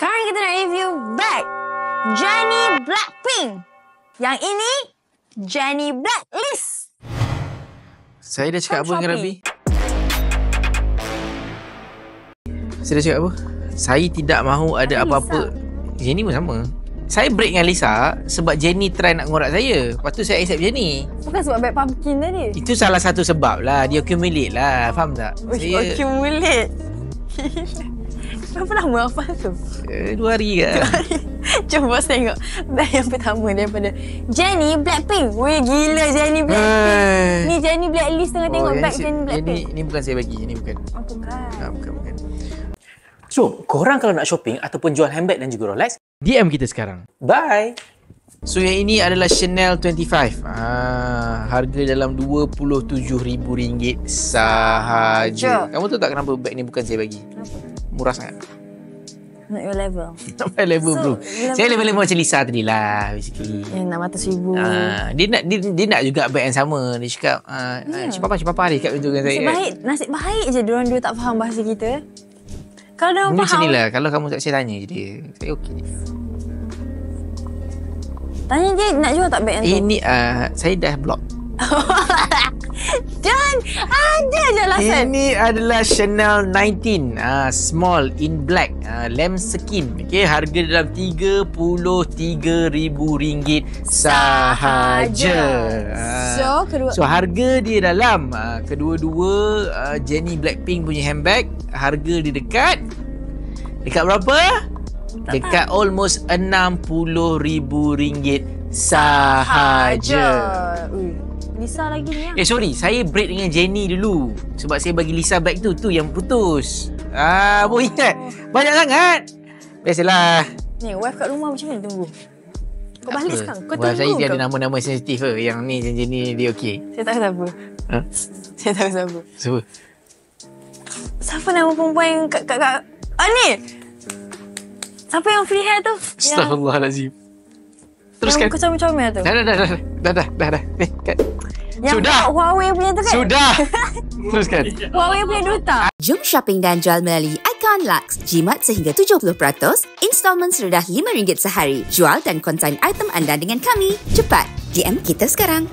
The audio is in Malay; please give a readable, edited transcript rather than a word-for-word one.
Sekarang kita nak review bag Jenny Blackpink. Yang ini Jenny Blacklist. Saya dah cakap apa dengan Rabi? Saya dah cakap apa? Saya tidak mahu ada apa-apa. Jenny pun sama. Saya break dengan Lisa sebab Jenny try nak ngorak saya. Lepas tu saya accept Jenny. Bukan sebab bag pumpkin tadi. Itu salah satu sebab lah. Dia accumulate lah. Faham tak? Saya accumulate. Berapa lama apa tu? 2 hari ke? 2 hari. Jom bos tengok bag yang pertama daripada Jenny Blackpink. Weh, gila Jenny Blackpink. Ni Jenny Blacklist tengah tengok bag Jenny Blackpink. Ini bukan saya bagi. Ini bukan. Oh, bukan. Bukan. So, korang kalau nak shopping ataupun jual handbag dan juga Rolex, DM kita sekarang. bye! So yang ini adalah Chanel 25. Harga dalam RM27,000 sahaja. Kamu tahu tak kenapa bag ni bukan saya bagi? Kenapa? Murah sangat. Not your level. Not my level, So, bro. Saya level macam Lisa tadi lah, basically. Yang RM600,000. Dia nak juga bag yang sama. Dia cakap, Cipapa dia cakap macam tu dengan saya. Nasib baik je diorang dua tak faham bahasa kita. Kalau diorang faham. Macam ni lah. Kalau kamu tak, saya tanya je dia. Saya okey. Tanya dia nak jual tak bag yang tu? Ini, saya dah block. Dan ada je alasan. Ini adalah Chanel 19 small in black, lamb skin. Okay, harga dalam RM33,000 sahaja. So harga dia dalam kedua-dua Jenny Blackpink punya handbag, harga dia dekat berapa? Dekat almost RM60,000 sahaja. Lisa lagi ni. Sorry, saya break dengan Jenny dulu sebab saya bagi Lisa bag tu yang putus. Baru ingat. Banyak sangat. Biasalah. Ni, wife kat rumah macam mana tunggu? Kau balik sekarang. Kau tunggu. Wife saya dia ada nama-nama sensitif ke. Yang ni Jenny dia okey. Saya tahu siapa. Saya tahu siapa. Siapa? Siapa nama perempuan yang kat ni? Siapa yang free hair tu? Astaghfirullahalazim. Teruskan. Yang comel-comel tu. Dah. Kat. Yang Sudah. Huawei punya tu kan? Sudah. Teruskan. Huawei punya duta. Jom shopping dan jual melalui Icon Lux. Jimat sehingga 70%, installment serendah RM5 sehari. Jual dan konsign item anda dengan kami. Cepat, DM kita sekarang.